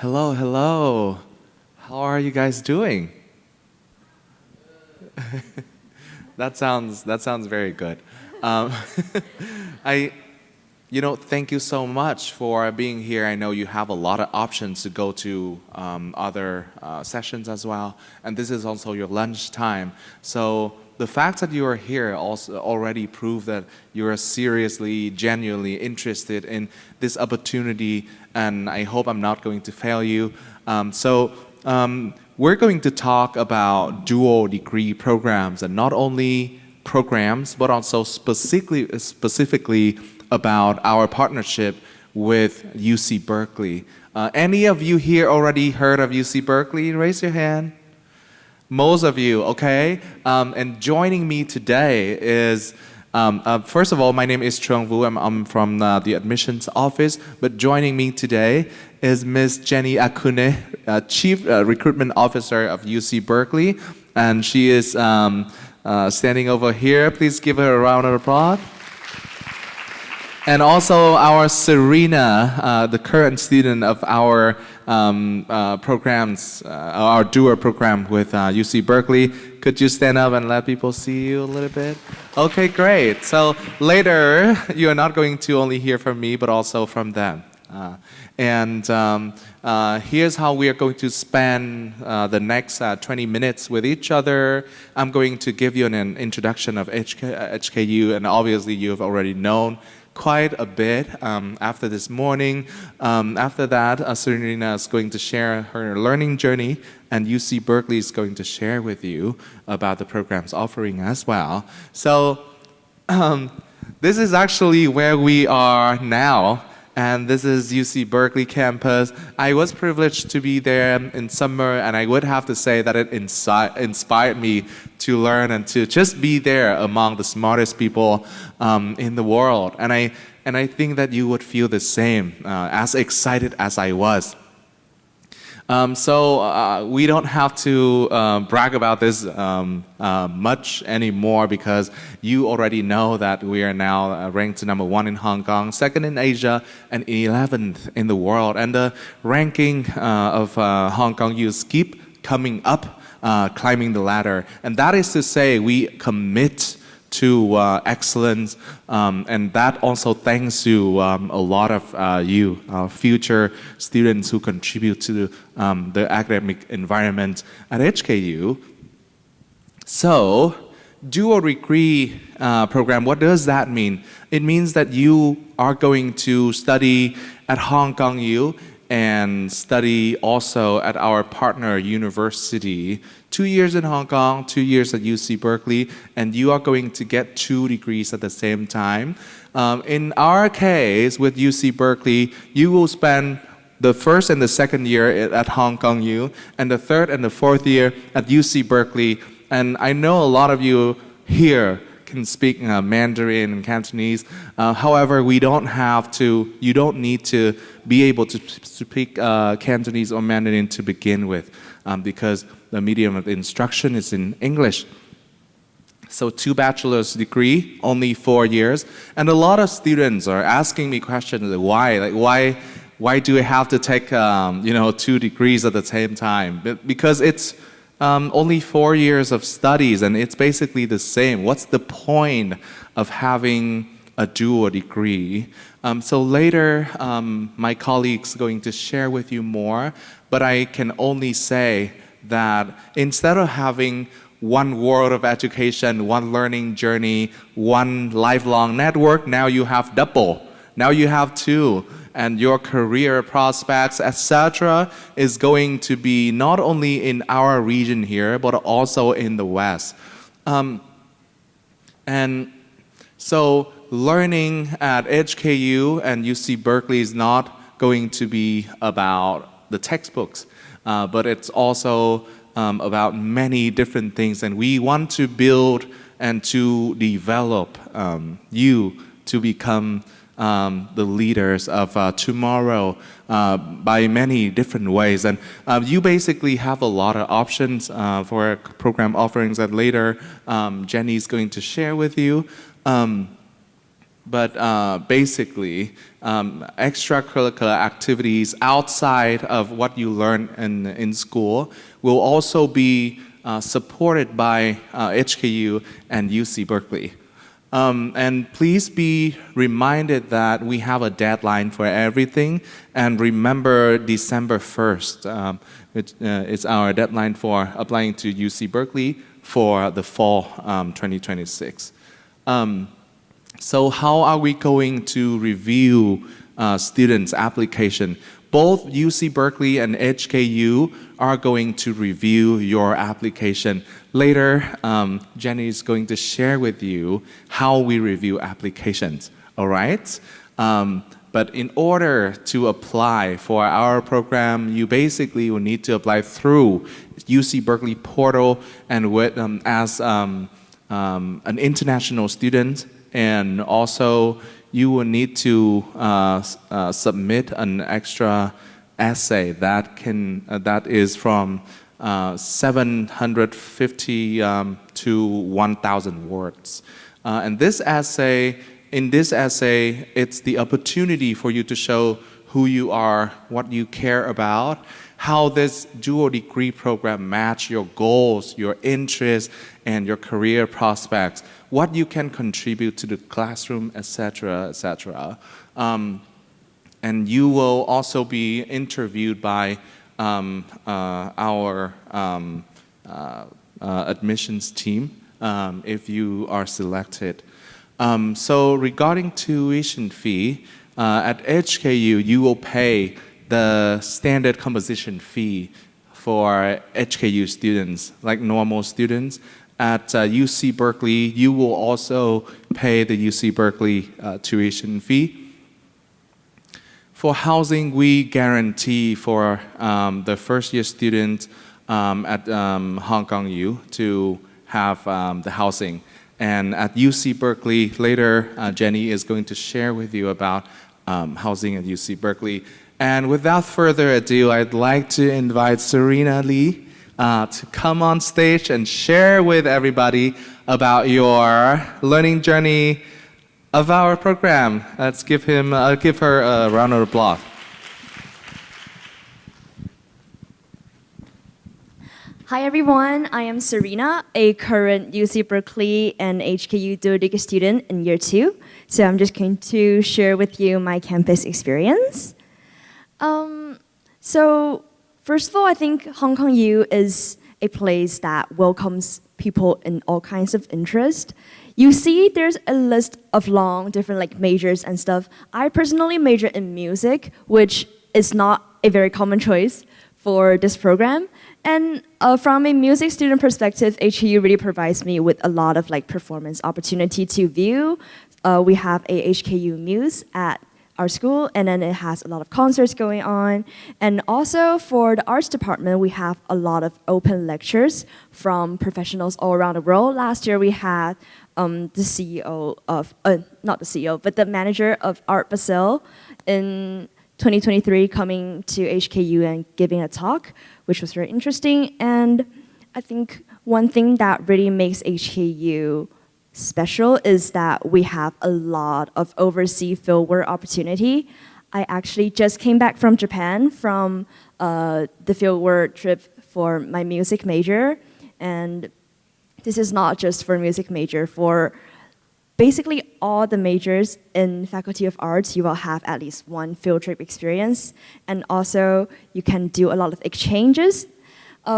Hello, hello. How are you guys doing? That sounds very good. Um, I, thank you so much for being here. I know you have a lot of options to go to other sessions as well, and this is also your lunch time. So the fact that you are here also already prove that you are seriously, genuinely interested in this opportunity, and I hope I'm not going to fail you. We're going to talk about dual degree programs, and not only programs, but also specifically about our partnership with UC Berkeley. Any of you here already heard of UC Berkeley? Raise your hand. Most of you, okay? And joining me today is, first of all, my name is Trung Vu. I'm from the admissions office. But joining me today is Ms. Jenny Akune, Chief Recruitment Officer of UC Berkeley. And she is standing over here. Please give her a round of applause. And also our Serena, the current student of our programs, our dual program with UC Berkeley. Could you stand up and let people see you a little bit? Okay, great. So later, you're not going to only hear from me, but also from them. Here's how we are going to spend the next 20 minutes with each other. I'm going to give you an introduction of HKU, and obviously you have already known quite a bit after this morning. After that, Serena is going to share her learning journey, and UC Berkeley is going to share with you about the program's offering as well. So this is actually where we are now, and this is UC Berkeley campus. I was privileged to be there in summer, and I would have to say that it inspired me to learn and to just be there among the smartest people in the world. And I think that you would feel the same, as excited as I was. We don't have to brag about this much anymore, because you already know that we are now ranked number 1 in Hong Kong, 2nd in Asia, and 11th in the world. And the ranking of Hong Kong youth keep coming up, climbing the ladder. And that is to say, we commit to excellence, and that also thanks to a lot of you, future students who contribute to the academic environment at HKU. So, dual degree program, what does that mean? It means that you are going to study at Hong Kong U and study also at our partner university. 2 years in Hong Kong, 2 years at UC Berkeley, and you are going to get 2 degrees at the same time. In our case, with UC Berkeley, you will spend the first and the second year at Hong Kong U, and the third and the fourth year at UC Berkeley. And I know a lot of you here can speak Mandarin and Cantonese. However, you don't need to be able to speak Cantonese or Mandarin to begin with, because the medium of instruction is in English. So 2 bachelor's degree, only 4 years. And a lot of students are asking me questions like why do I have to take 2 degrees at the same time? Because it's only 4 years of studies, and it's basically the same. What's the point of having a dual degree? So later, my colleagues are going to share with you more, but I can only say that instead of having one world of education, one learning journey, one lifelong network, now you have double. Now you have 2. And your career prospects, etc., is going to be not only in our region here, but also in the West. And so learning at HKU and UC Berkeley is not going to be about the textbooks, but it's also about many different things. And we want to build and to develop you to become the leaders of tomorrow by many different ways. And you basically have a lot of options for program offerings that later Jenny is going to share with you. But basically, extracurricular activities outside of what you learn in school will also be supported by HKU and UC Berkeley. And please be reminded that we have a deadline for everything. And remember December 1st, it's our deadline for applying to UC Berkeley for the fall 2026. So how are we going to review students' application? Both UC Berkeley and HKU are going to review your application. Later, Jenny is going to share with you how we review applications, all right? But in order to apply for our program, you basically will need to apply through UC Berkeley portal and with, as an international student. And also, you will need to submit an extra essay that is from 750 to 1,000 words. And in this essay, it's the opportunity for you to show who you are, what you care about, how this dual degree program match your goals, your interests, and your career prospects, what you can contribute to the classroom, etc., etc. And you will also be interviewed by our admissions team if you are selected. So regarding tuition fee, at HKU, you will pay the standard composition fee for HKU students, like normal students. At UC Berkeley, you will also pay the UC Berkeley tuition fee. For housing, we guarantee for the first year students at Hong Kong U to have the housing. And at UC Berkeley, later Jenny is going to share with you about housing at UC Berkeley. And without further ado, I'd like to invite Serena Lee to come on stage and share with everybody about your learning journey of our program. Let's give her a round of applause. Hi everyone, I am Serena, a current UC Berkeley and HKU dual degree student in year 2. So I'm just going to share with you my campus experience. So first of all, I think Hong Kong U is a place that welcomes people in all kinds of interest. You see there's a list of long different majors and stuff. I personally major in music, which is not a very common choice for this program. And from a music student perspective, HKU really provides me with a lot of performance opportunity to view. We have a HKU Muse at our school, and then it has a lot of concerts going on. And also for the arts department, we have a lot of open lectures from professionals all around the world. Last year we had the CEO of, not the CEO, but the manager of Art Basel in 2023 coming to HKU and giving a talk, which was very interesting. And I think one thing that really makes HKU special is that we have a lot of overseas fieldwork opportunity. I actually just came back from Japan from the fieldwork trip for my music major. And this is not just for music major. For basically all the majors in Faculty of Arts, you will have at least one field trip experience. And also, you can do a lot of exchanges.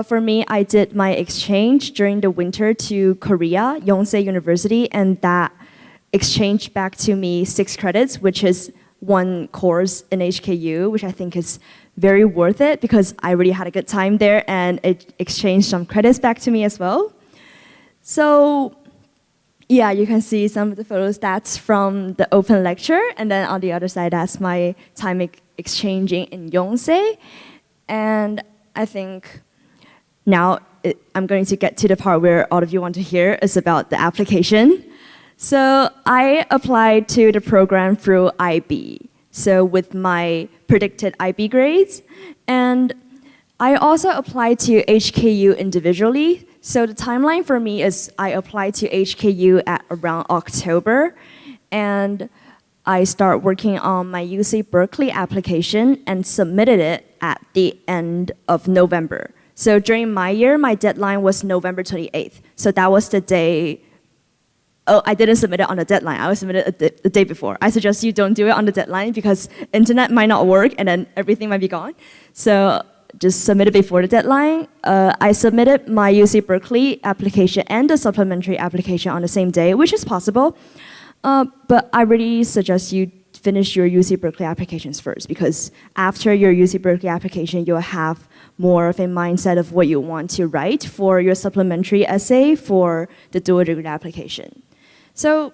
For me, I did my exchange during the winter to Korea, Yonsei University, and that exchanged back to me 6 credits, which is one course in HKU, which I think is very worth it because I really had a good time there and it exchanged some credits back to me as well. So yeah, you can see some of the photos. That's from the open lecture, and then on the other side, that's my time exchanging in Yonsei. And I think now I'm going to get to the part where all of you want to hear is about the application. So I applied to the program through IB, so with my predicted IB grades. And I also applied to HKU individually. So the timeline for me is I applied to HKU at around October. And I start working on my UC Berkeley application and submitted it at the end of November. So during my year, my deadline was November 28th. So that was the day. Oh, I didn't submit it on the deadline. I submitted it the day before. I suggest you don't do it on the deadline because internet might not work and then everything might be gone. So just submit it before the deadline. I submitted my UC Berkeley application and the supplementary application on the same day, which is possible. But I really suggest you finish your UC Berkeley applications first, because after your UC Berkeley application, you'll have more of a mindset of what you want to write for your supplementary essay for the dual degree application. So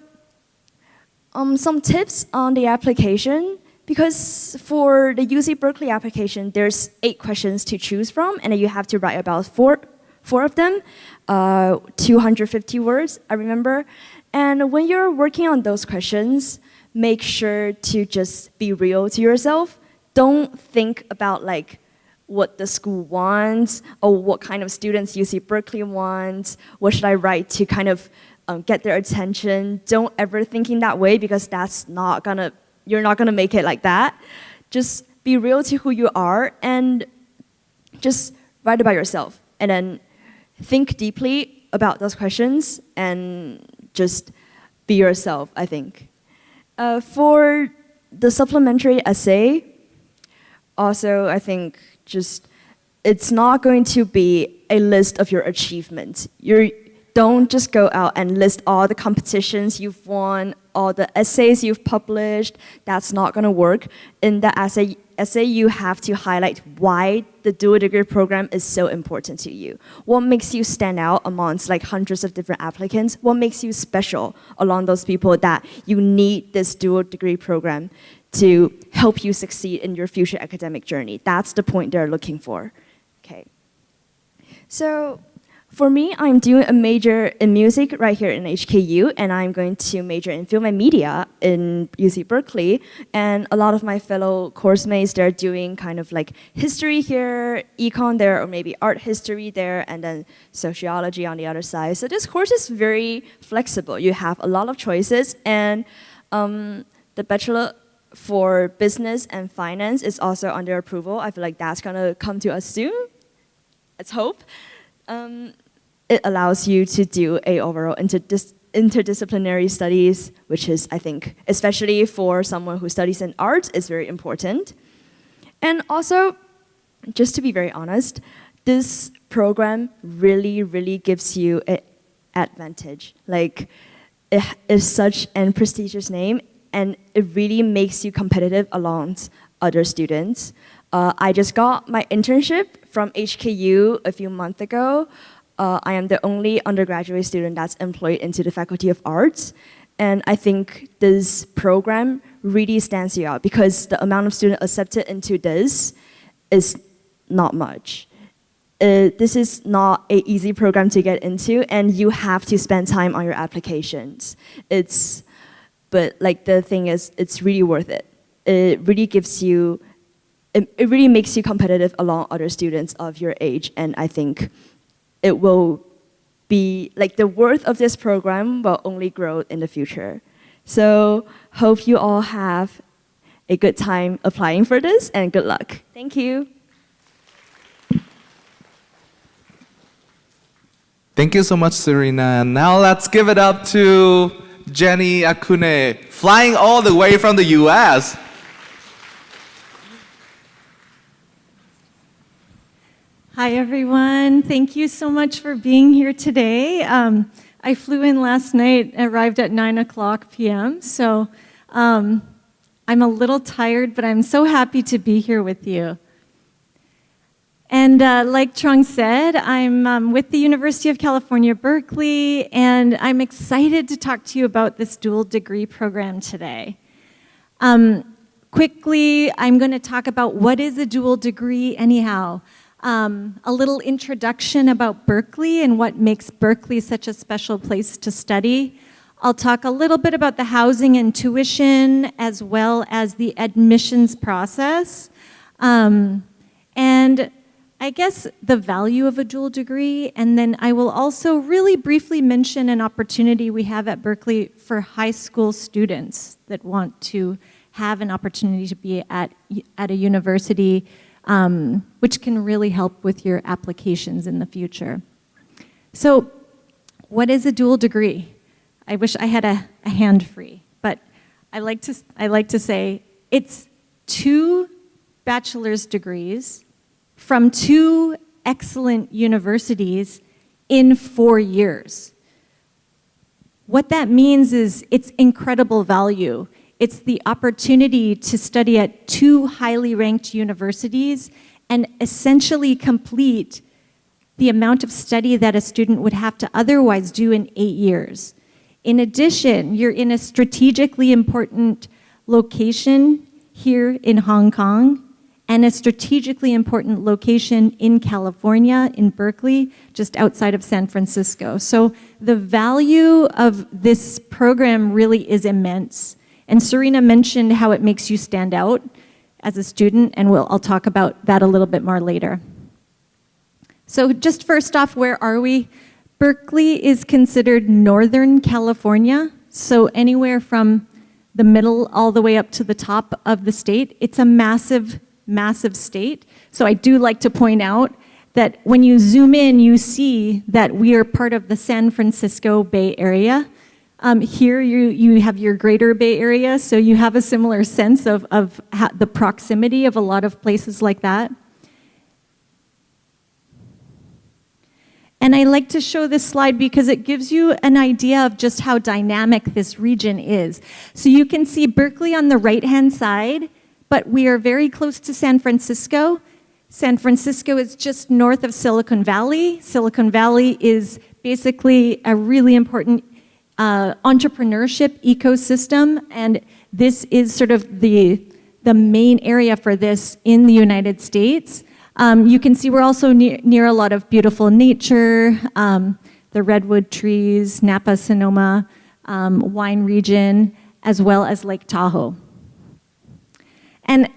some tips on the application, because for the UC Berkeley application, there's 8 questions to choose from, and you have to write about four of them, 250 words, I remember. And when you're working on those questions, make sure to just be real to yourself. Don't think about like what the school wants or what kind of students UC Berkeley wants. What should I write to kind of get their attention? Don't ever think in that way, because you're not gonna make it like that. Just be real to who you are and just write about yourself. And then think deeply about those questions and just be yourself, I think. For the supplementary essay, also I think it's not going to be a list of your achievements. Don't just go out and list all the competitions you've won, all the essays you've published. That's not going to work. In the essay, you have to highlight why the dual degree program is so important to you. What makes you stand out amongst like hundreds of different applicants? What makes you special along those people that you need this dual degree program to help you succeed in your future academic journey? That's the point they're looking for. Okay. So for me, I'm doing a major in music right here in HKU, and I'm going to major in film and media in UC Berkeley. And a lot of my fellow course mates, they're doing kind of like history here, econ there, or maybe art history there, and then sociology on the other side. So this course is very flexible. You have a lot of choices, and the bachelor for business and finance is also under approval. I feel like that's gonna come to us soon. Let's hope. It allows you to do a overall interdisciplinary studies, which is, I think, especially for someone who studies in art, is very important. And also, just to be very honest, this program really, really gives you an advantage. Like, it is such an prestigious name, and it really makes you competitive alongside other students. I just got my internship from HKU a few months ago. I am the only undergraduate student that's employed into the Faculty of Arts. And I think this program really stands you out, because the amount of students accepted into this is not much. This is not an easy program to get into, and you have to spend time on your applications. But like the thing is, it's really worth it. It really gives you, it really makes you competitive along other students of your age, and I think it will be, like, the worth of this program will only grow in the future. So hope you all have a good time applying for this, and good luck. Thank you. Thank you so much, Serena. Now let's give it up to Jenny Akune, flying all the way from the US. Hi, everyone. Thank you so much for being here today. I flew in last night, arrived at 9:00 p.m., so I'm a little tired, but I'm so happy to be here with you. And like Trung said, I'm with the University of California, Berkeley, and I'm excited to talk to you about this dual degree program today. Quickly, I'm going to talk about what is a dual degree anyhow. A little introduction about Berkeley and what makes Berkeley such a special place to study. I'll talk a little bit about the housing and tuition, as well as the admissions process. And I guess the value of a dual degree, and then I will also really briefly mention an opportunity we have at Berkeley for high school students that want to have an opportunity to be at a university, which can really help with your applications in the future. So, what is a dual degree? I wish I had a hand free, but I like to say it's 2 bachelor's degrees from 2 excellent universities in 4 years. What that means is it's incredible value. It's the opportunity to study at 2 highly ranked universities and essentially complete the amount of study that a student would have to otherwise do in 8 years. In addition, you're in a strategically important location here in Hong Kong and a strategically important location in California, in Berkeley, just outside of San Francisco. So the value of this program really is immense. And Serena mentioned how it makes you stand out as a student, and I'll talk about that a little bit more later. So just first off, where are we? Berkeley is considered Northern California, so anywhere from the middle all the way up to the top of the state. It's a massive, massive state. So I do like to point out that when you zoom in, you see that we are part of the San Francisco Bay Area. Here you have your greater Bay Area, so you have a similar sense of the proximity of a lot of places like that. And I like to show this slide because it gives you an idea of just how dynamic this region is. So you can see Berkeley on the right-hand side, but we are very close to San Francisco. San Francisco is just north of Silicon Valley. Silicon Valley is basically a really important entrepreneurship ecosystem, and this is sort of the main area for this in the United States. You can see we're also near a lot of beautiful nature, the redwood trees, Napa, Sonoma, wine region, as well as Lake Tahoe. And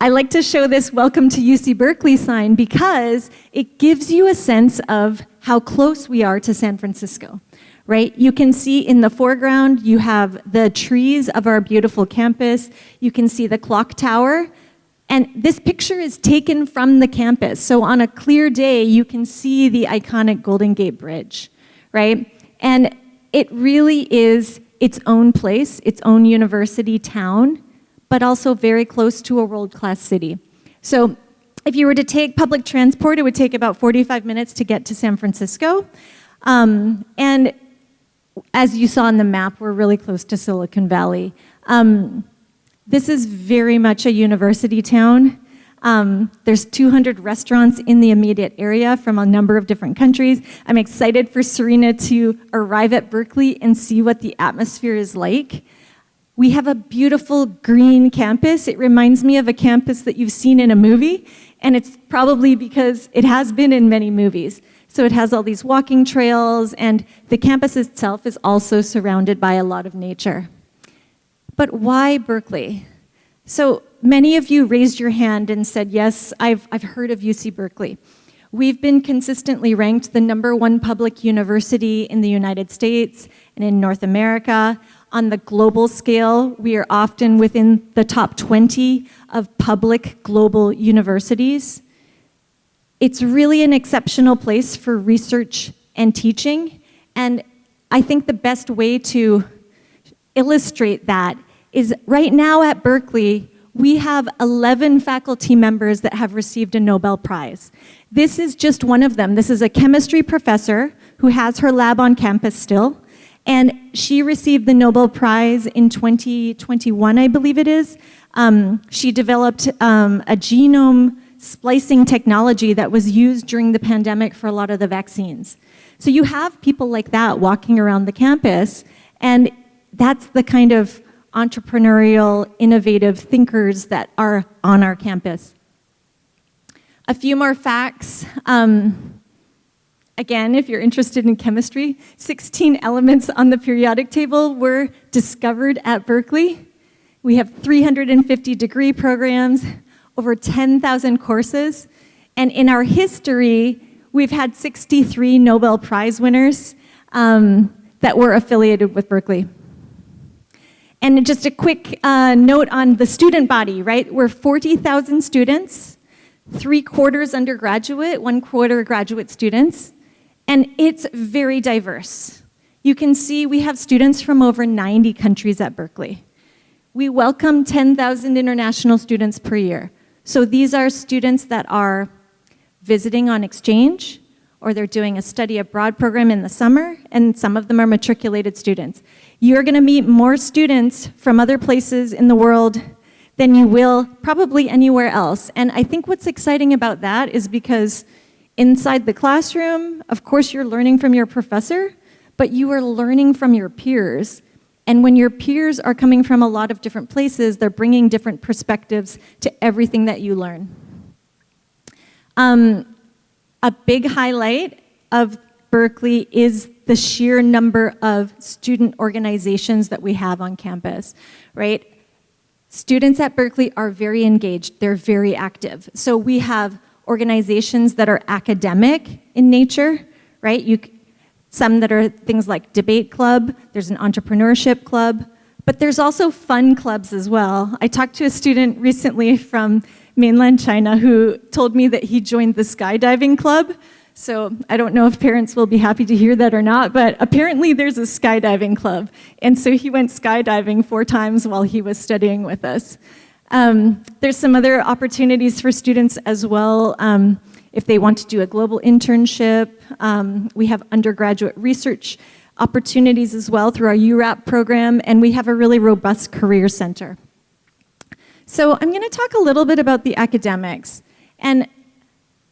I like to show this Welcome to UC Berkeley sign because it gives you a sense of how close we are to San Francisco, right? You can see in the foreground, you have the trees of our beautiful campus. You can see the clock tower. And this picture is taken from the campus. So on a clear day, you can see the iconic Golden Gate Bridge, right? And it really is its own place, its own university town, but also very close to a world-class city. So if you were to take public transport, it would take about 45 minutes to get to San Francisco. And as you saw on the map, we're really close to Silicon Valley. This is very much a university town. There's 200 restaurants in the immediate area from a number of different countries. I'm excited for Serena to arrive at Berkeley and see what the atmosphere is like. We have a beautiful green campus. It reminds me of a campus that you've seen in a movie, and it's probably because it has been in many movies. So it has all these walking trails, and the campus itself is also surrounded by a lot of nature. But why Berkeley? So many of you raised your hand and said, yes, I've heard of UC Berkeley. We've been consistently ranked the #1 public university in the United States and in North America. On the global scale, we are often within the top 20 of public global universities. It's really an exceptional place for research and teaching, and I think the best way to illustrate that is right now at Berkeley, we have 11 faculty members that have received a Nobel Prize. This is just one of them. This is a chemistry professor who has her lab on campus still, and she received the Nobel Prize in 2021, I believe it is. She developed a genome splicing technology that was used during the pandemic for a lot of the vaccines. So you have people like that walking around the campus, and that's the kind of entrepreneurial, innovative thinkers that are on our campus. A few more facts. Again, if you're interested in chemistry, 16 elements on the periodic table were discovered at Berkeley. We have 350 degree programs, over 10,000 courses, And in our history, we've had 63 Nobel Prize winners that were affiliated with Berkeley. And just a quick note on the student body, right? We're 40,000 students, 3/4 undergraduate, 1/4 graduate students, and it's very diverse. You can see we have students from over 90 countries at Berkeley. We welcome 10,000 international students per year. So these are students that are visiting on exchange, or they're doing a study abroad program in the summer, and some of them are matriculated students. You're gonna meet more students from other places in the world than you will probably anywhere else. And I think what's exciting about that is because inside the classroom, of course you're learning from your professor, but you are learning from your peers. And when your peers are coming from a lot of different places, they're bringing different perspectives to everything that you learn. A big highlight of Berkeley is the sheer number of student organizations that we have on campus, right? Students at Berkeley are very engaged, they're very active. So we have organizations that are academic in nature, right? Some that are things like debate club, there's an entrepreneurship club, but there's also fun clubs as well. I talked to a student recently from mainland China who told me that he joined the skydiving club. So I don't know if parents will be happy to hear that or not, but apparently there's a skydiving club. And so he went skydiving 4 times while he was studying with us. There's some other opportunities for students as well. If they want to do a global internship, we have undergraduate research opportunities as well through our URAP program, and we have a really robust career center. So I'm going to talk a little bit about the academics. And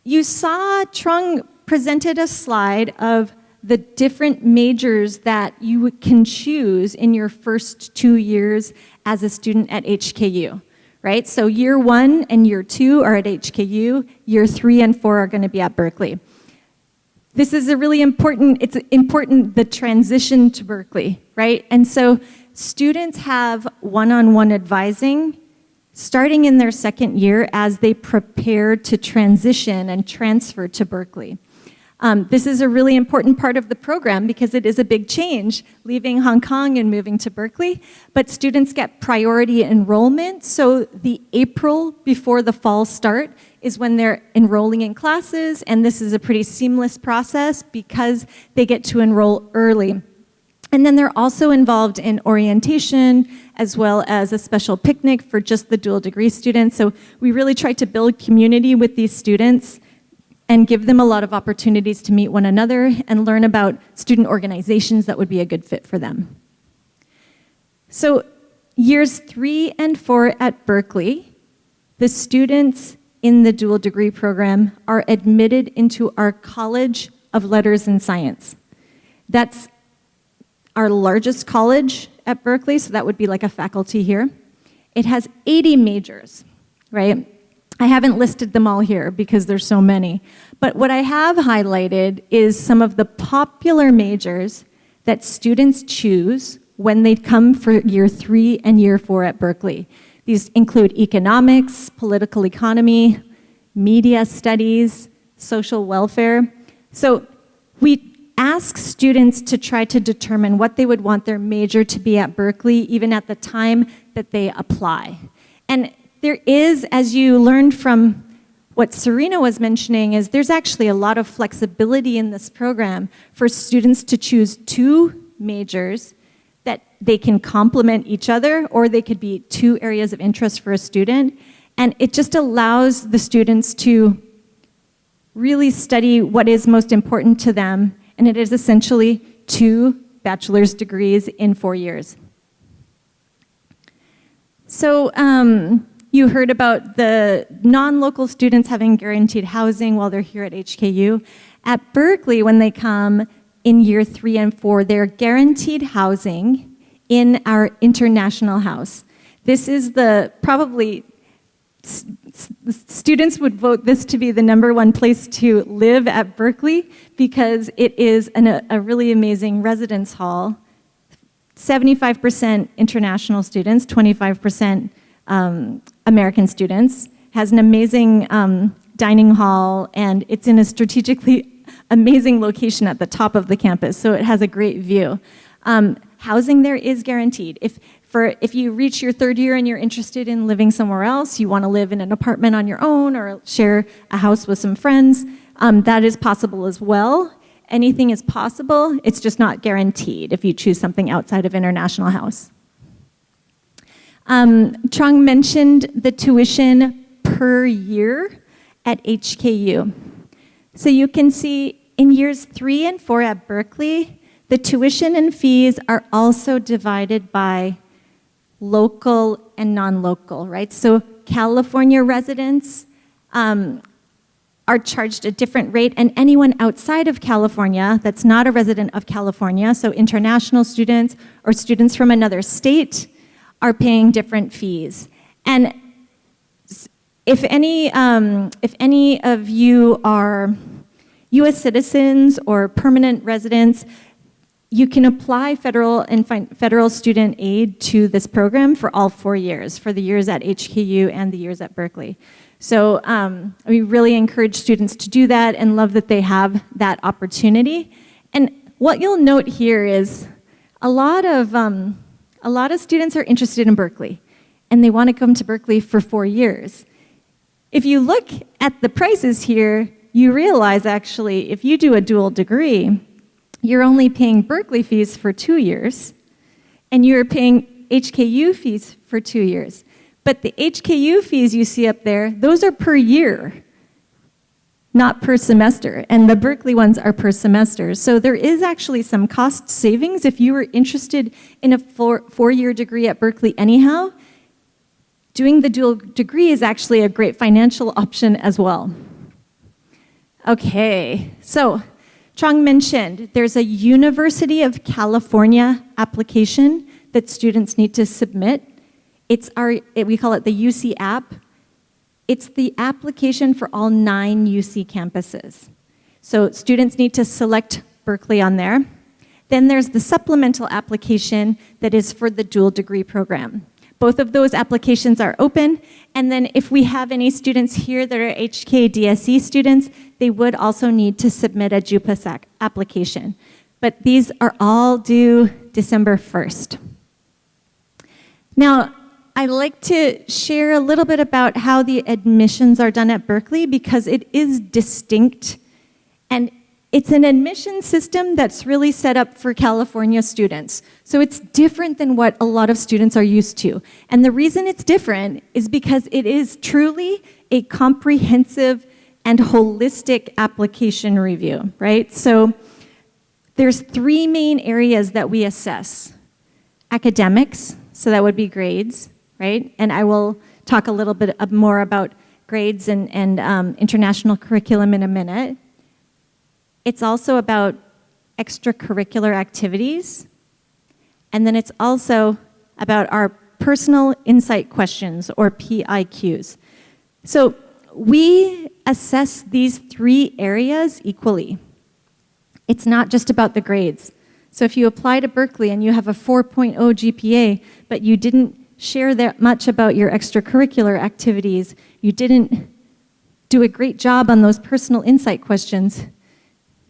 you saw Trung presented a slide of the different majors that you can choose in your first 2 years as a student at HKU, right? So year 1 and year 2 are at HKU, year 3 and 4 are going to be at Berkeley. This is a really important, it's important the transition to Berkeley, right? And so students have one-on-one advising starting in their second year as they prepare to transition and transfer to Berkeley. This is a really important part of the program because it is a big change, leaving Hong Kong and moving to Berkeley, but students get priority enrollment, so the April before the fall start is when they're enrolling in classes, and this is a pretty seamless process because they get to enroll early. And then they're also involved in orientation, as well as a special picnic for just the dual degree students. So we really try to build community with these students and give them a lot of opportunities to meet one another and learn about student organizations that would be a good fit for them. So years 3 and 4 at Berkeley, the students in the dual degree program are admitted into our College of Letters and Science. That's our largest college at Berkeley, so that would be like a faculty here. It has 80 majors, right? I haven't listed them all here because there's so many. But what I have highlighted is some of the popular majors that students choose when they come for year 3 and year 4 at Berkeley. These include economics, political economy, media studies, social welfare. So we ask students to try to determine what they would want their major to be at Berkeley, even at the time that they apply. And there is, as you learned from what Serena was mentioning, is there's actually a lot of flexibility in this program for students to choose 2 majors that they can complement each other, or they could be 2 areas of interest for a student. And it just allows the students to really study what is most important to them, and it is essentially 2 bachelor's degrees in 4 years. So you heard about the non-local students having guaranteed housing while they're here at HKU. At Berkeley, when they come in year 3 and 4, they're guaranteed housing in our international house. This is probably students would vote this to be the #1 place to live at Berkeley because it is a really amazing residence hall. 75% international students, 25% American students, has an amazing dining hall, and it's in a strategically amazing location at the top of the campus, so it has a great view. Housing there is guaranteed. If you reach your third year and you're interested in living somewhere else, you want to live in an apartment on your own or share a house with some friends, that is possible as well. Anything is possible, it's just not guaranteed if you choose something outside of International House. Trong mentioned the tuition per year at HKU. So you can see in years 3 and 4 at Berkeley, the tuition and fees are also divided by local and non-local, right? So California residents are charged a different rate, and anyone outside of California that's not a resident of California, so international students or students from another state, are paying different fees. And if any of you are US citizens or permanent residents, you can apply federal and federal student aid to this program for all 4 years, for the years at HKU and the years at Berkeley. So we really encourage students to do that and love that they have that opportunity. And what you'll note here is a lot of students are interested in Berkeley, and they want to come to Berkeley for 4 years. If you look at the prices here, you realize actually if you do a dual degree, you're only paying Berkeley fees for 2 years, and you're paying HKU fees for 2 years. But the HKU fees you see up there, those are per year, not per semester, and the Berkeley ones are per semester. So there is actually some cost savings if you were interested in a four-year degree at Berkeley anyhow. Doing the dual degree is actually a great financial option as well. Okay, so Trong mentioned there's a University of California application that students need to submit. We call it the UC app. It's the application for all 9 UC campuses. So students need to select Berkeley on there. Then there's the supplemental application that is for the dual degree program. Both of those applications are open, and then if we have any students here that are HK-DSE students, they would also need to submit a JUPAS application. But these are all due December 1st. Now, I'd like to share a little bit about how the admissions are done at Berkeley because it is distinct, and it's an admission system that's really set up for California students. So it's different than what a lot of students are used to. And the reason it's different is because it is truly a comprehensive and holistic application review, right? So there's 3 main areas that we assess. Academics, so that would be grades, right? And I will talk a little bit more about grades and international curriculum in a minute. It's also about extracurricular activities. And then it's also about our personal insight questions, or PIQs. So we assess these 3 areas equally. It's not just about the grades. So if you apply to Berkeley and you have a 4.0 GPA, but you didn't share that much about your extracurricular activities, you didn't do a great job on those personal insight questions,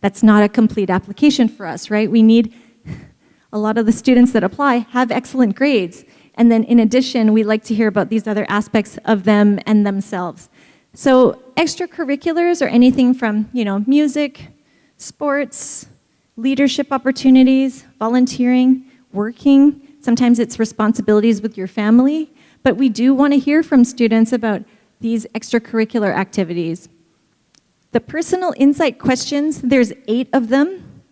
that's not a complete application for us, right? We need a lot of the students that apply have excellent grades. And then in addition, we like to hear about these other aspects of them and themselves. So extracurriculars are anything from, music, sports, leadership opportunities, volunteering, working. Sometimes it's responsibilities with your family. But we do want to hear from students about these extracurricular activities. The personal insight questions, there's 8 of them,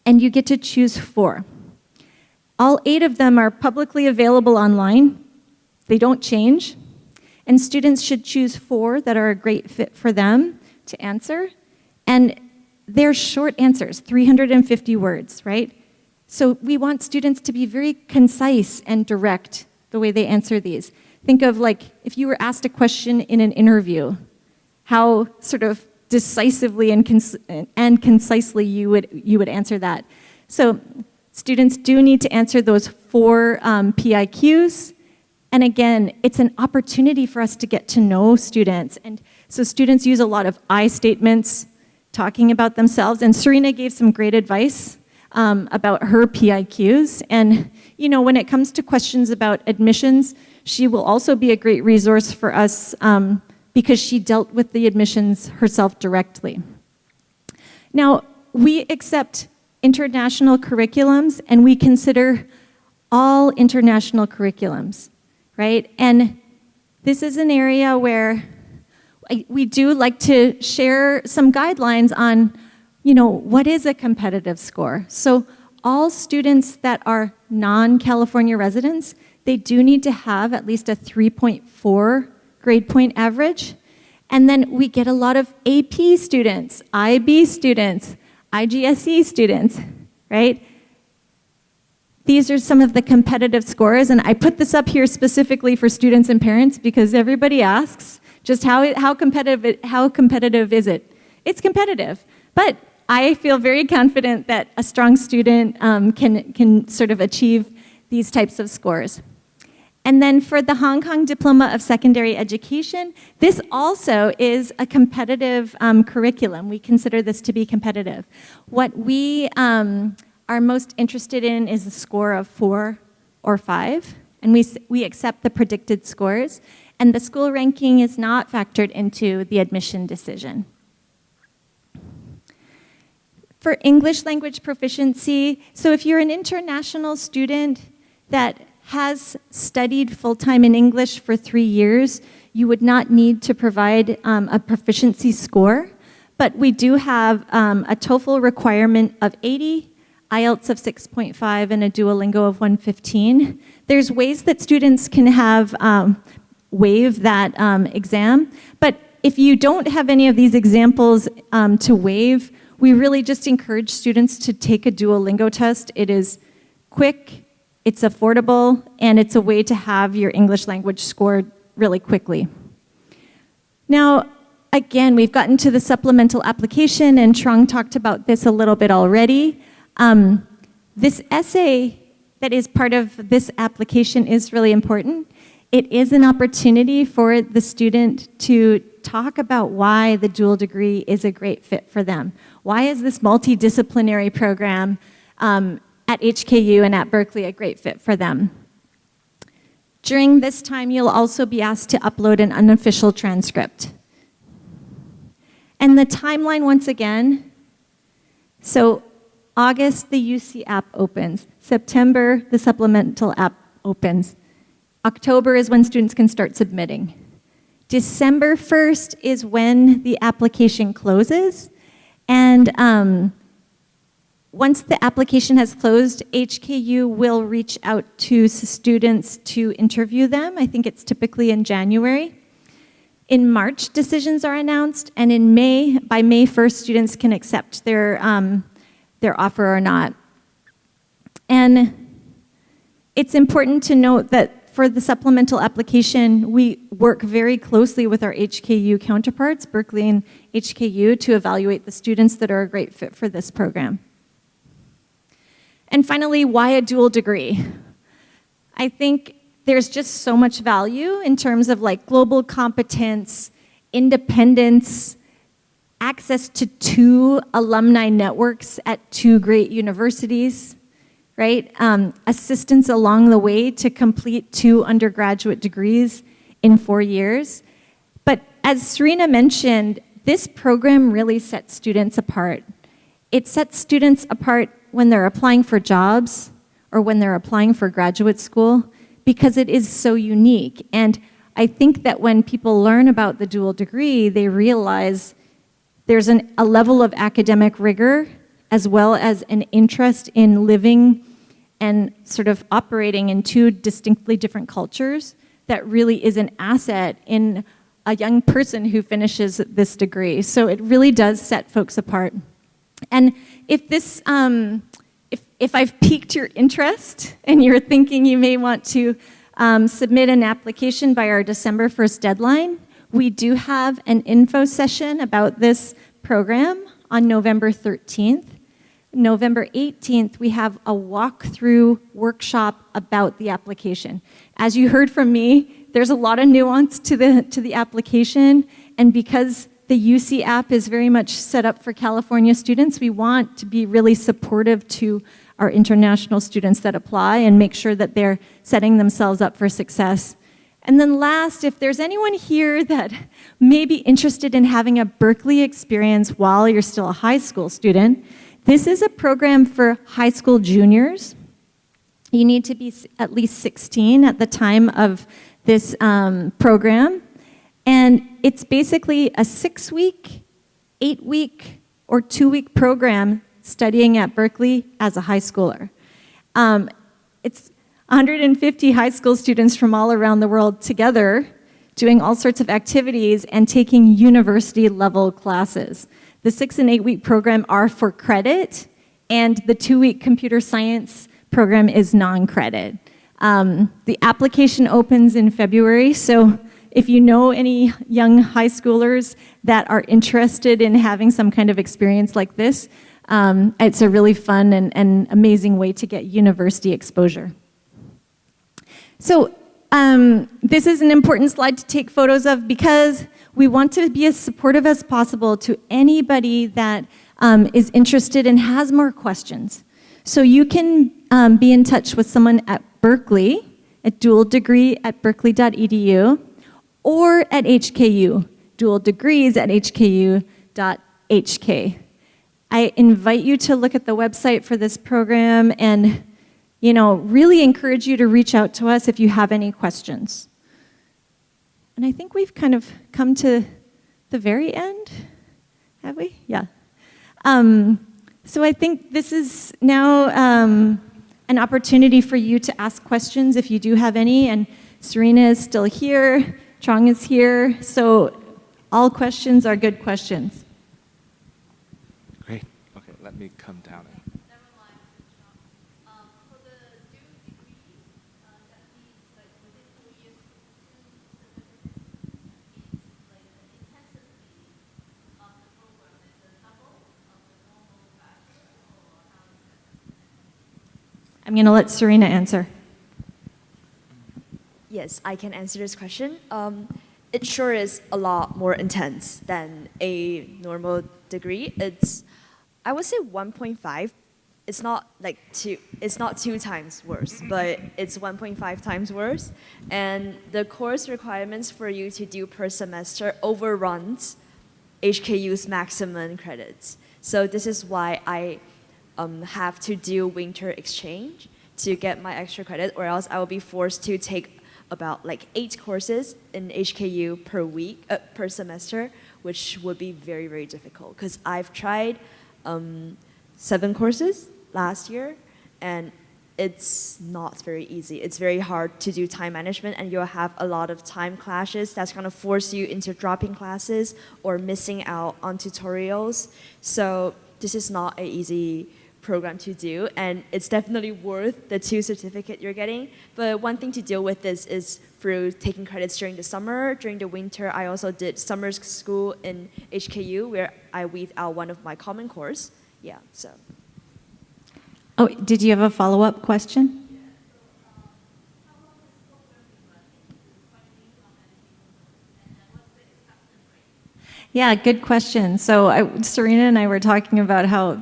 and you get to choose 4. All 8 of them are publicly available online. They don't change. And students should choose 4 that are a great fit for them to answer. And they're short answers, 350 words, right? So we want students to be very concise and direct the way they answer these. Think of if you were asked a question in an interview, how sort of decisively and concisely you would answer that. So students do need to answer those 4 PIQs. And again, it's an opportunity for us to get to know students. And So students use a lot of I statements, talking about themselves, and Serena gave some great advice about her PIQs. And when it comes to questions about admissions, she will also be a great resource for us because she dealt with the admissions herself directly. Now, we accept international curriculums and we consider all international curriculums, right? And this is an area where we do like to share some guidelines on, what is a competitive score. So all students that are non-California residents, they do need to have at least a 3.4 grade point average. And then we get a lot of AP students, IB students, IGSE students, right? These are some of the competitive scores, and I put this up here specifically for students and parents because everybody asks just how competitive is it? It's competitive, but I feel very confident that a strong student can sort of achieve these types of scores. And then for the Hong Kong Diploma of Secondary Education, this also is a competitive curriculum. We consider this to be competitive. What we are most interested in is a score of 4 or 5, and we accept the predicted scores, and the school ranking is not factored into the admission decision. For English language proficiency, so if you're an international student that has studied full-time in English for 3 years, you would not need to provide a proficiency score, but we do have a TOEFL requirement of 80, IELTS of 6.5, and a Duolingo of 115. There's ways that students can have waive that exam, but if you don't have any of these examples to waive, we really just encourage students to take a Duolingo test. It is quick, it's affordable, and it's a way to have your English language scored really quickly. Now, again, we've gotten to the supplemental application, and Trung talked about this a little bit already. This essay that is part of this application is really important. It is an opportunity for the student to talk about why the dual degree is a great fit for them. Why is this multidisciplinary program at HKU and at Berkeley a great fit for them? During this time, you'll also be asked to upload an unofficial transcript. And the timeline, once again, so August, the UC app opens. September, the supplemental app opens. October is when students can start submitting. December 1st is when the application closes. And once the application has closed, HKU will reach out to students to interview them. I think it's typically in January. In March, decisions are announced, and in May, by May 1st, students can accept their offer or not. And it's important to note that for the supplemental application, we work very closely with our HKU counterparts, Berkeley and HKU, to evaluate the students that are a great fit for this program. And finally, why a dual degree? I think there's just so much value in terms of like global competence, independence, access to 2 alumni networks at 2 great universities, right? Assistance along the way to complete 2 undergraduate degrees in 4 years. But as Serena mentioned, this program really sets students apart. It sets students apart when they're applying for jobs or when they're applying for graduate school because it is so unique. And I think that when people learn about the dual degree, they realize there's a level of academic rigor as well as an interest in living and sort of operating in 2 distinctly different cultures that really is an asset in a young person who finishes this degree. So it really does set folks apart. And if this, if I've piqued your interest and you're thinking you may want to submit an application by our December 1st deadline, we do have an info session about this program on November 13th. November 18th, we have a walkthrough workshop about the application. As you heard from me, there's a lot of nuance to the application, And because the UC app is very much set up for California students, we want to be really supportive to our international students that apply and make sure that they're setting themselves up for success. And then last, if there's anyone here that may be interested in having a Berkeley experience while you're still a high school student, this is a program for high school juniors. You need to be at least 16 at the time of this program. And it's basically a 6-week, 8-week, or 2-week program studying at Berkeley as a high schooler. It's 150 high school students from all around the world together doing all sorts of activities and taking university level classes. The 6- and 8-week program are for credit, and the 2-week computer science program is non-credit. The application opens in February, so if you know any young high schoolers that are interested in having some kind of experience like this, it's a really fun and amazing way to get university exposure. So this is an important slide to take photos of because we want to be as supportive as possible to anybody that is interested and has more questions. So you can be in touch with someone at Berkeley, at dualdegree@berkeley.edu, or at HKU, dualdegrees@hku.hk. I invite you to look at the website for this program and really encourage you to reach out to us if you have any questions. And I think we've kind of come to the very end, have we? Yeah. So I think this is now an opportunity for you to ask questions if you do have any, and Serena is still here, Trong is here, so all questions are good questions. Great. Okay, let me come down. I'm going to let Serena answer. Yes, I can answer this question. It sure is a lot more intense than a normal degree. I would say 1.5. It's not like it's not 2 times worse, but it's 1.5 times worse. And the course requirements for you to do per semester overruns HKU's maximum credits. So this is why I have to do winter exchange to get my extra credit, or else I will be forced to take about like 8 courses in HKU per semester, which would be very, very difficult. Because I've tried 7 courses last year, and it's not very easy. It's very hard to do time management, and you'll have a lot of time clashes that's going to force you into dropping classes or missing out on tutorials. So this is not an easy program to do, and it's definitely worth the 2 certificate you're getting. But one thing to deal with this is through taking credits during the summer. During the winter, I also did summer school in HKU, where I weaved out one of my common course. Yeah, so. Oh, did you have a follow-up question? Yeah, good question. So Serena and I were talking about how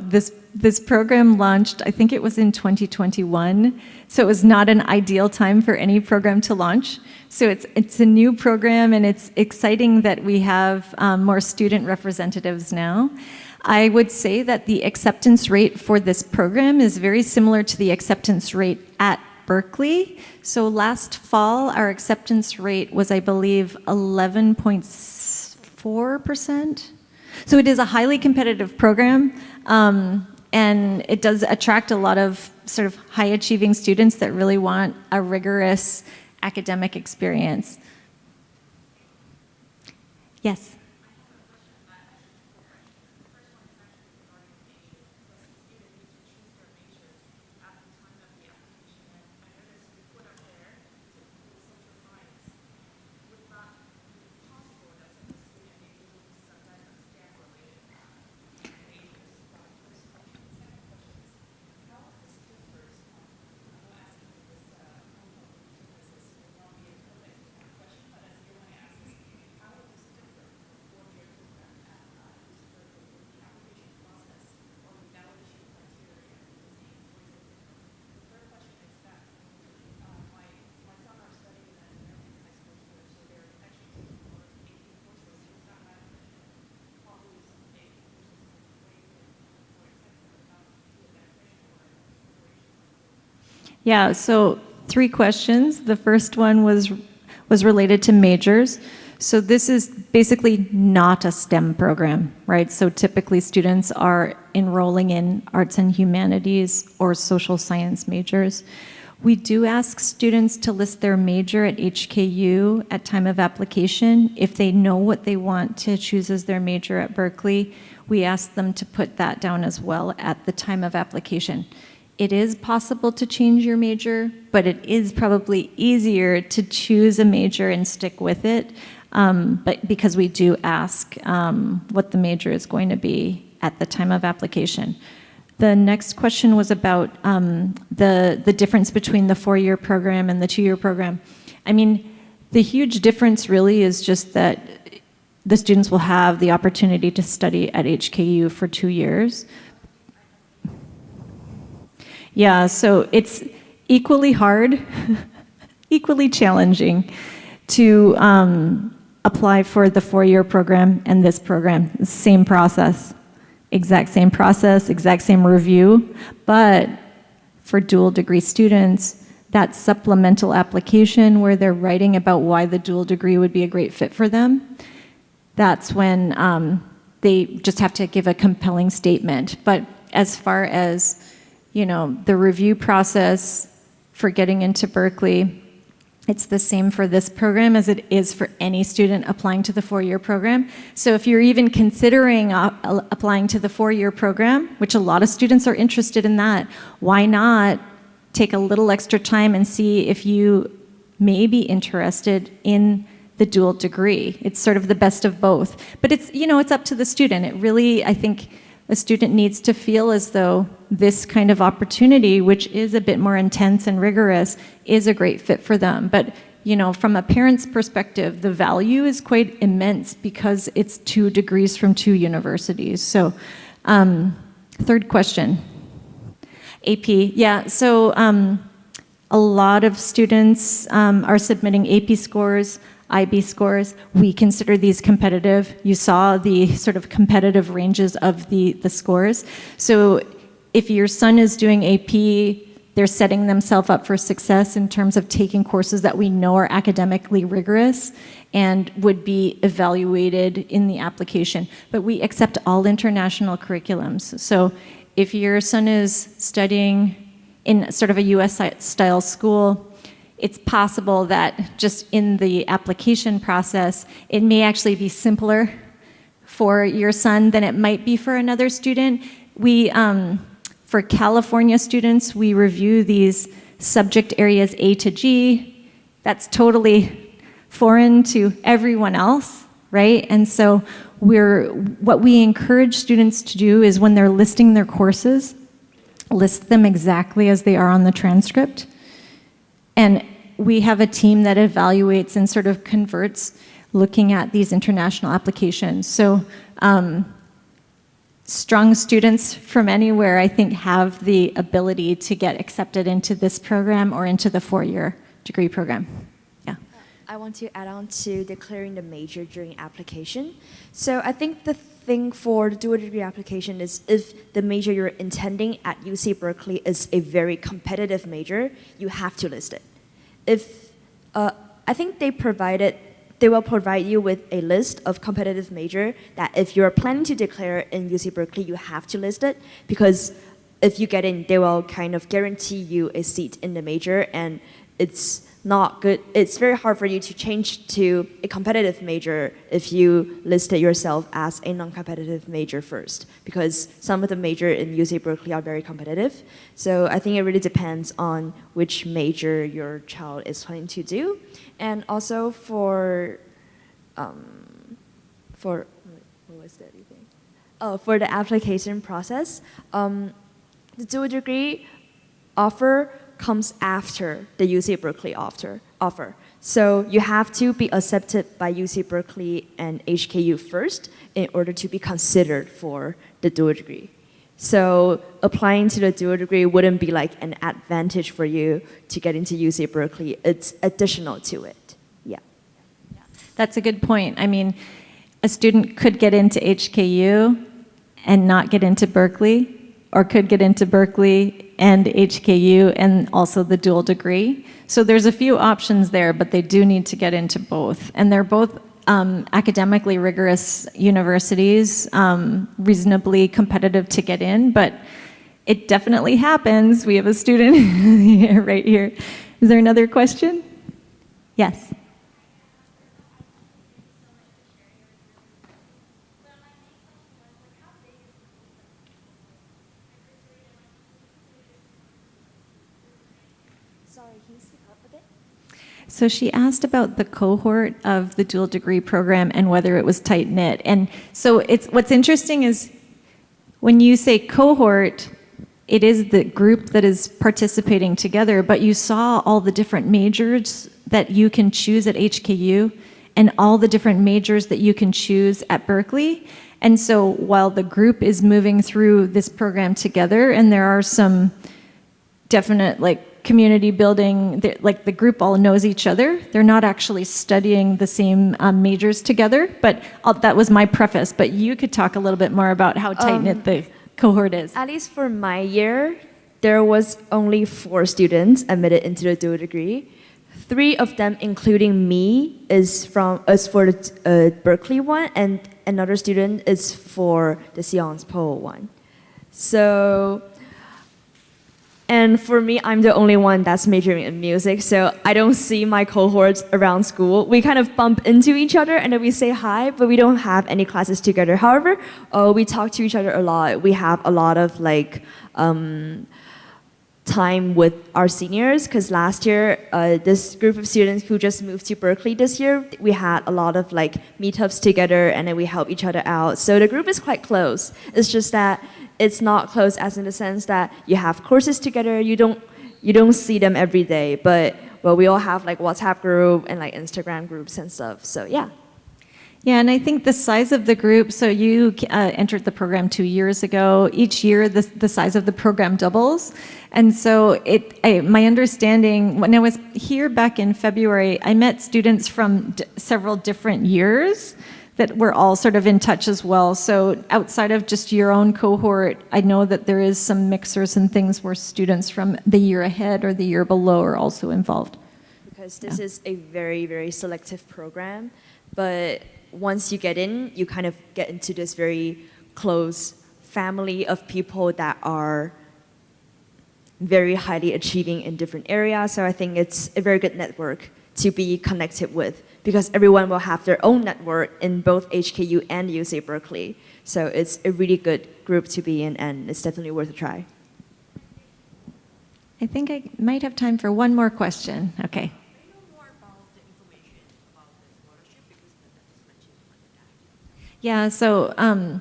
this program launched, I think it was in 2021, so it was not an ideal time for any program to launch. So it's a new program, and it's exciting that we have more student representatives now. I would say that the acceptance rate for this program is very similar to the acceptance rate at Berkeley. So last fall, our acceptance rate was, I believe, 11.4%. So it is a highly competitive program, and it does attract a lot of sort of high-achieving students that really want a rigorous academic experience. Yes? Yeah, so 3 questions. The first one was related to majors. So this is basically not a STEM program, right? So typically students are enrolling in arts and humanities or social science majors. We do ask students to list their major at HKU at time of application. If they know what they want to choose as their major at Berkeley, we ask them to put that down as well at the time of application. It is possible to change your major, but it is probably easier to choose a major and stick with it, but because we do ask what the major is going to be at the time of application. The next question was about the difference between the 4-year program and the 2-year program. I mean, the huge difference really is just that the students will have the opportunity to study at HKU for 2 years. Yeah, so it's equally hard, equally challenging to apply for the 4-year program and this program. Same process. Exact same review, but for dual degree students, that supplemental application where they're writing about why the dual degree would be a great fit for them, that's when they just have to give a compelling statement. But as far as, you know, the review process for getting into Berkeley, it's the same for this program as it is for any student applying to the 4-year program. So if you're even considering applying to the 4-year program, which a lot of students are interested in that, why not take a little extra time and see if you may be interested in the dual degree? It's sort of the best of both. But it's, you know, it's up to the student. It really, I think, a student needs to feel as though this kind of opportunity, which is a bit more intense and rigorous, is a great fit for them. But, you know, from a parent's perspective, the value is quite immense because it's 2 degrees from 2 universities. So, third question. AP, yeah, so a lot of students are submitting AP scores, IB scores. We consider these competitive. You saw the sort of competitive ranges of the scores. So if your son is doing AP, they're setting themselves up for success in terms of taking courses that we know are academically rigorous and would be evaluated in the application. But we accept all international curriculums. So if your son is studying in sort of a US-style school, it's possible that just in the application process, it may actually be simpler for your son than it might be for another student. We, for California students, we review these subject areas A to G. That's totally foreign to everyone else, right? And so what we encourage students to do is when they're listing their courses, list them exactly as they are on the transcript. And we have a team that evaluates and sort of converts looking at these international applications. So strong students from anywhere, I think, have the ability to get accepted into this program or into the 4-year degree program. Yeah. I want to add on to declaring the major during application. So I think the thing for the dual degree application is if the major you're intending at UC Berkeley is a very competitive major, you have to list it. If I think they will provide you with a list of competitive major that if you're planning to declare in UC Berkeley, you have to list it, because if you get in, they will kind of guarantee you a seat in the major, and it's not good. It's very hard for you to change to a competitive major if you list it yourself as a non-competitive major first, because some of the major in UC Berkeley are very competitive. So I think it really depends on which major your child is planning to do. And also for what was that thing? Oh, for the application process, the dual degree offer comes after the UC Berkeley offer. So you have to be accepted by UC Berkeley and HKU first in order to be considered for the dual degree. So applying to the dual degree wouldn't be like an advantage for you to get into UC Berkeley. It's additional to it. Yeah. That's a good point. I mean, a student could get into HKU and not get into Berkeley, or could get into Berkeley and HKU and also the dual degree. So there's a few options there, but they do need to get into both. And they're both academically rigorous universities, reasonably competitive to get in, but it definitely happens. We have a student here, right here. Is there another question? Yes. Sorry, can you speak up a bit? So she asked about the cohort of the dual degree program and whether it was tight knit. And so what's interesting is when you say cohort, it is the group that is participating together, but you saw all the different majors that you can choose at HKU and all the different majors that you can choose at Berkeley. And so while the group is moving through this program together, and there are some definite community building, like the group all knows each other, they're not actually studying the same majors together, but that was my preface. But you could talk a little bit more about how tight-knit the cohort is. At least for my year, there was only 4 students admitted into the dual degree. 3 of them, including me, is for the Berkeley one, and another student is for the Sciences Po one. So, and for me, I'm the only one that's majoring in music, so I don't see my cohorts around school. We kind of bump into each other and then we say hi, but we don't have any classes together. However, we talk to each other a lot. We have a lot of time with our seniors, because last year, this group of students who just moved to Berkeley this year, we had a lot of meetups together and then we help each other out. So the group is quite close. It's just that it's not close as in the sense that you have courses together, you don't see them every day, but we all have WhatsApp group and Instagram groups and stuff. So yeah. Yeah, and I think the size of the group, so you entered the program 2 years ago. Each year, the size of the program doubles. And so my understanding, when I was here back in February, I met students from several different years that were all sort of in touch as well. So outside of just your own cohort, I know that there is some mixers and things where students from the year ahead or the year below are also involved. Because this is a very, very selective program, but once you get in, you kind of get into this very close family of people that are very highly achieving in different areas. So I think it's a very good network to be connected with, because everyone will have their own network in both HKU and UC Berkeley. So it's a really good group to be in, and it's definitely worth a try. I think I might have time for one more question. Okay. Yeah, so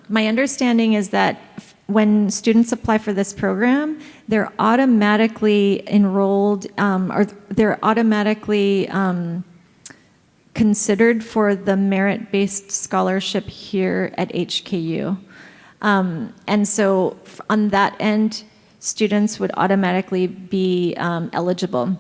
my understanding is that when students apply for this program, they're automatically enrolled or they're automatically considered for the merit-based scholarship here at HKU. And so on that end, students would automatically be eligible.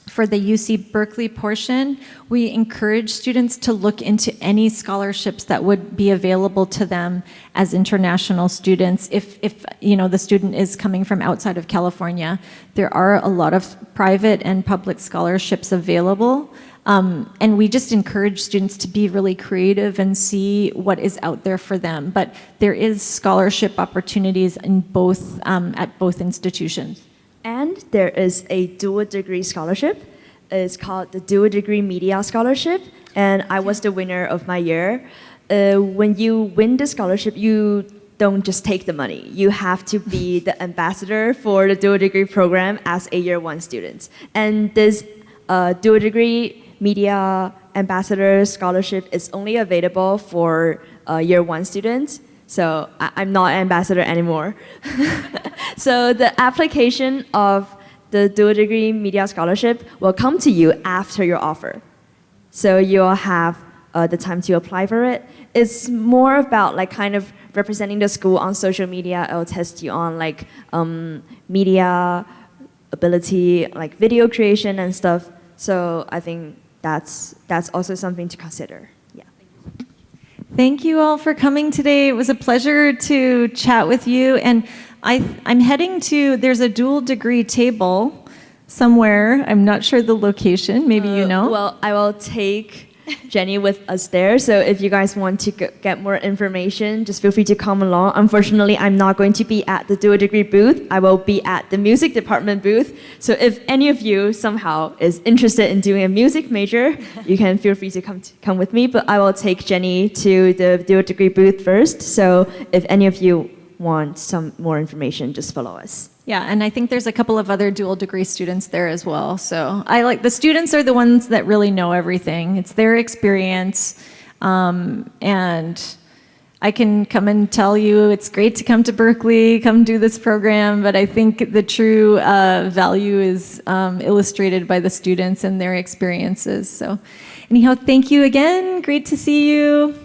For the UC Berkeley portion, we encourage students to look into any scholarships that would be available to them as international students if the student is coming from outside of California. There are a lot of private and public scholarships available, and we just encourage students to be really creative and see what is out there for them. But there is scholarship opportunities in both at both institutions. And there is a dual degree scholarship. It's called the Dual Degree Media Scholarship, and I was the winner of my year. When you win the scholarship, you don't just take the money. You have to be the ambassador for the dual degree program as a year 1 student. And this dual degree media ambassador scholarship is only available for year 1 students. So I'm not an ambassador anymore. So the application of the dual degree media scholarship will come to you after your offer. So you'll have the time to apply for it. It's more about kind of representing the school on social media. It'll test you on media ability, video creation and stuff. So I think that's also something to consider. Yeah. Thank you all for coming today. It was a pleasure to chat with you. And I'm heading to, there's a dual degree table somewhere. I'm not sure the location. Maybe you know. Well, I will take Jenny with us there. So if you guys want to get more information, just feel free to come along. Unfortunately, I'm not going to be at the dual degree booth. I will be at the music department booth. So if any of you somehow is interested in doing a music major, you can feel free to come with me. But I will take Jenny to the dual degree booth first. So if any of you want some more information, just follow us. Yeah, and I think there's a couple of other dual degree students there as well. So the students are the ones that really know everything. It's their experience. And I can come and tell you it's great to come to Berkeley, come do this program, but I think the true value is illustrated by the students and their experiences. So anyhow, thank you again. Great to see you.